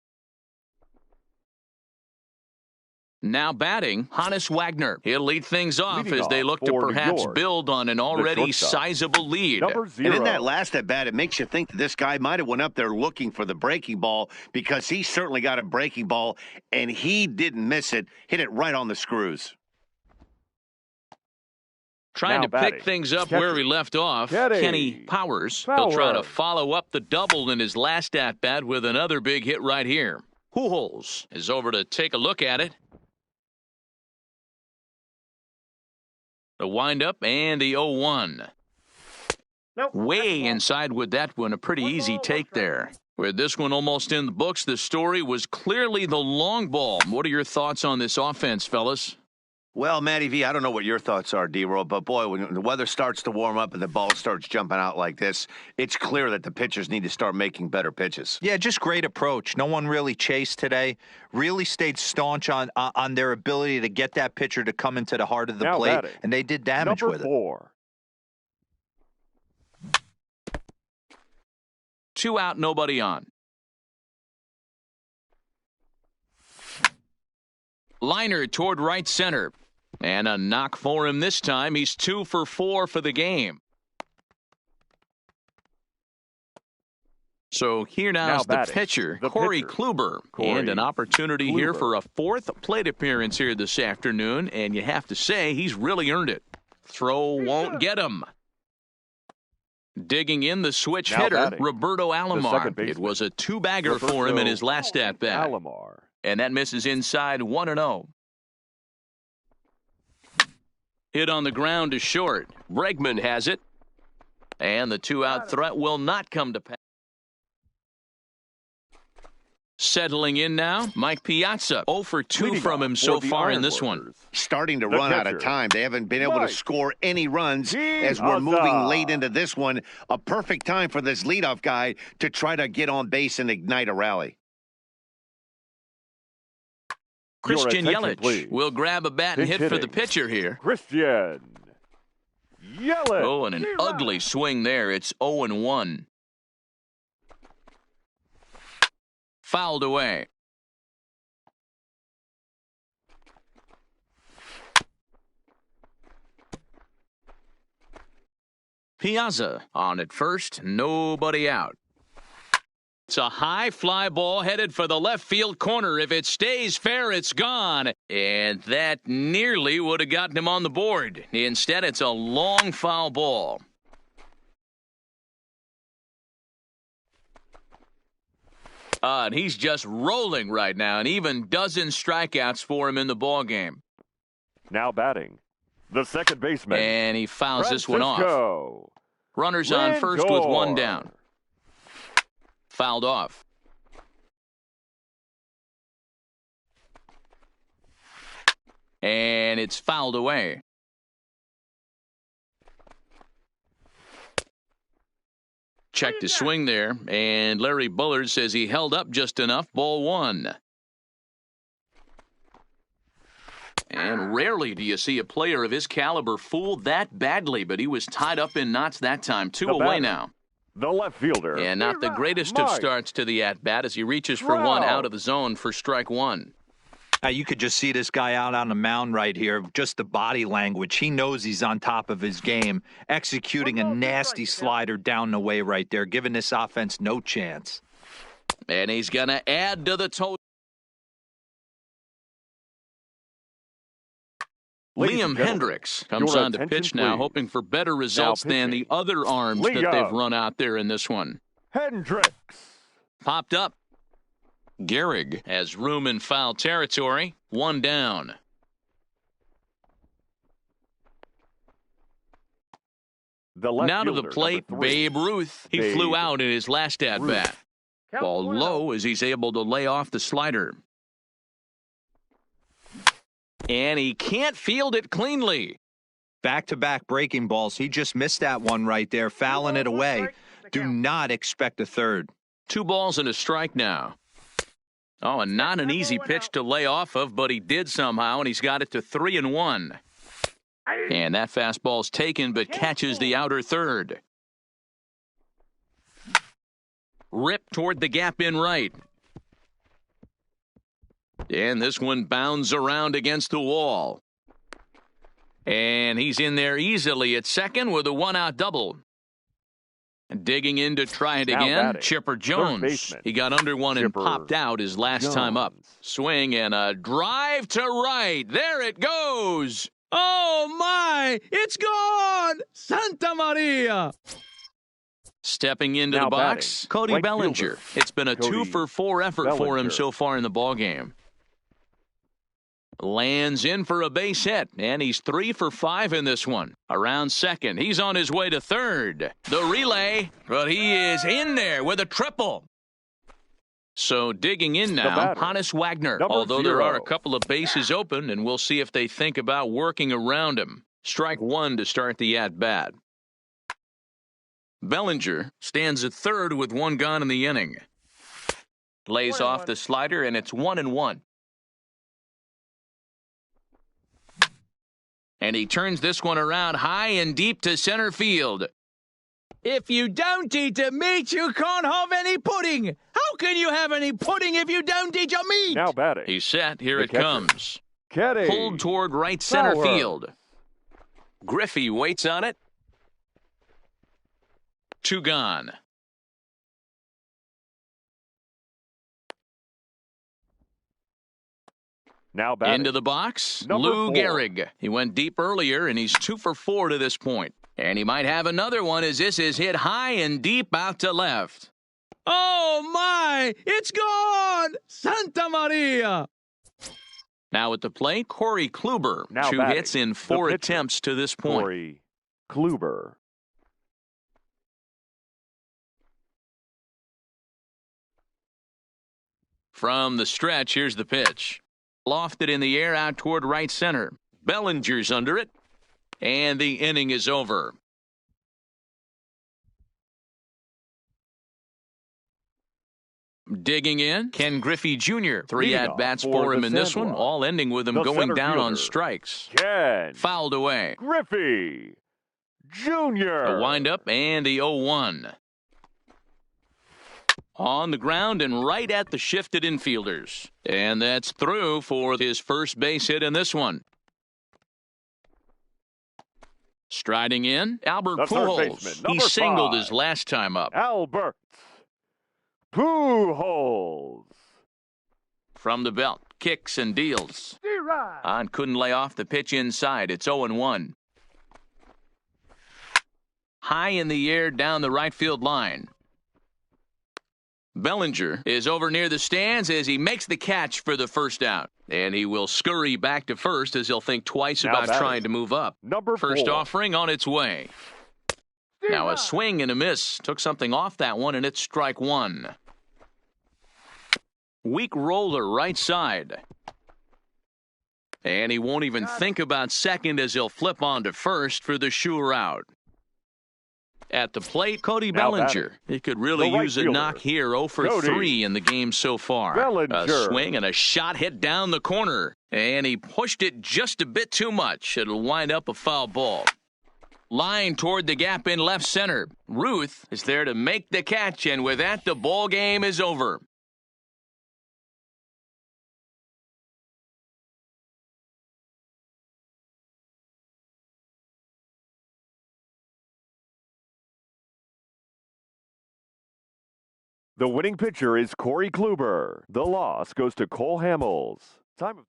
Now batting, Hannes Wagner. He'll lead things off Leading as they look to perhaps build on an already sizable lead. Number 0. And in that last at bat, it makes you think that this guy might have went up there looking for the breaking ball, because he certainly got a breaking ball, and he didn't miss it. Hit it right on the screws. Trying Now to batting, pick things up catcher, where he left off, Kenny Powers. He'll try to Powers. follow up the double in his last at-bat with another big hit right here. Pujols is over to take a look at it. The windup and the 0-1. Nope. Way inside with that one, a pretty easy take there. With this one almost in the books, the story was clearly the long ball. What are your thoughts on this offense, fellas? Well, Matty V, I don't know what your thoughts are, D-Roll, but boy, when the weather starts to warm up and the ball starts jumping out like this, it's clear that the pitchers need to start making better pitches. Yeah, just great approach. No one really chased today. Really stayed staunch on their ability to get that pitcher to come into the heart of the Now plate, batting, and they did damage Number with it. 4. 2 out, nobody on. Liner toward right center. And a knock for him this time. He's 2 for 4 for the game. So here now is the batting, pitcher, the Corey pitcher, Kluber. Corey And an opportunity here Kluber. for a 4th plate appearance here this afternoon. And you have to say he's really earned it. Throw won't get him. Digging in the switch Now hitter, batting, Roberto second Alomar. baseman, It was a 2-bagger for him in his last at-bat. Alomar. And that misses inside 1-0. Hit on the ground to short. Bregman has it. And the 2-out threat will not come to pass. Settling in now, Mike Piazza. 0 for 2 Leading from him off so for the far in this one. Ironworkers. Starting to The run out of catcher, time. They haven't been able to Mike score any runs as we're Piazza. moving late into this one. A perfect time for this leadoff guy to try to get on base and ignite a rally. Christian attention, Yelich please. will grab a bat and Pinch hit for the hitting. pitcher here. Christian Yelich. Oh, and an ugly swing there. It's 0-1. Fouled away. Piazza on at first, nobody out. It's a high fly ball headed for the left field corner. If it stays fair, it's gone. And that nearly would have gotten him on the board. Instead, it's a long foul ball. And he's just rolling right now, and even dozen strikeouts for him in the ballgame. Now batting, the second baseman. And he fouls this one off. Francisco Runners on first with 1 down. Fouled off. And it's fouled away. Check the swing there, and Larry Bullard says he held up just enough. Ball 1. And rarely do you see a player of his caliber fooled that badly, but he was tied up in knots that time. 2 The away batter, now. The left fielder. And not the greatest of Mike starts to the at-bat as he reaches for one out of the zone for strike 1. You could just see this guy out on the mound right here. Just the body language. He knows he's on top of his game, executing a nasty slider down the way right there, giving this offense no chance. And he's going to add to the total. Ladies Liam and gentlemen, Hendricks comes your on to attention, pitch now, please. hoping for better results than the pitching. other arms that they've Liam run out there in this one. Hendricks. Popped up. Gehrig has room in foul territory. 1 down. The left Now to the fielder, plate, number 3. Babe Ruth. He Babe flew out in his last at-bat. Count Ball 1 low out. as he's able to lay off the slider. And he can't field it cleanly. Back-to-back breaking balls. He just missed that one right there, fouling it away. Do not expect a third. 2 balls and a strike now. Oh, and not an easy pitch to lay off of, but he did somehow, and he's got it to 3-1. And that fastball's taken, but catches the outer third. Ripped toward the gap in right. And this one bounds around against the wall. And he's in there easily at second with a one-out double. Digging in to try it again, Chipper Jones. He got under one and popped out his last time up. Swing and a drive to right. There it goes. Oh, my. It's gone. Santa Maria. Stepping into the box, Cody Bellinger. It's been a 2-for-4 effort for him so far in the ballgame. Lands in for a base hit, and he's 3 for 5 in this one. Around second, he's on his way to third. The relay, but he is in there with a triple. So digging in now, Hannes Wagner. Although there are a couple of bases open, and we'll see if they think about working around him. Strike one to start the at-bat. Bellinger stands at third with one gone in the inning. Lays off the slider, and it's 1-1. And he turns this one around high and deep to center field. If you don't eat the meat, you can't have any pudding. How can you have any pudding if you don't eat your meat? Now batting. He's set. Here it comes. Caddy. Pulled toward right center field. Griffey waits on it. 2 gone. Now batting. Into the box, Lou Gehrig. He went deep earlier, and he's 2 for 4 to this point. And he might have another one as this is hit high and deep out to left. Oh, my! It's gone! Santa Maria! Now at the plate, Corey Kluber. Now 2 batting. hits in 4 attempts to this point. Corey Kluber. From the stretch, here's the pitch. Lofted in the air out toward right center. Bellinger's under it, and the inning is over. Digging in, Ken Griffey Jr. 3 at-bats for him in this one, all ending with him going down on strikes. Ken Fouled away. Griffey Jr. A windup and the 0-1. On the ground and right at the shifted infielders. And that's through for his first base hit in this one. Striding in, Albert Pujols. He singled his last time up. Albert Pujols. From the belt, kicks and deals. On couldn't lay off the pitch inside. It's 0-1. High in the air down the right field line. Bellinger is over near the stands as he makes the catch for the first out. And he will scurry back to first as he'll think twice about trying to move up. First offering on its way. Now a swing and a miss. Took something off that one, and it's strike one. Weak roller right side. And he won't even think about second as he'll flip on to first for the sure out. At the plate, Cody Bellinger. He could really use a knock here. 0 for 3 in the game so far. A swing and a shot hit down the corner. And he pushed it just a bit too much. It'll wind up a foul ball. Line toward the gap in left center. Ruth is there to make the catch, and with that, the ball game is over. The winning pitcher is Corey Kluber. The loss goes to Cole Hamels. Time of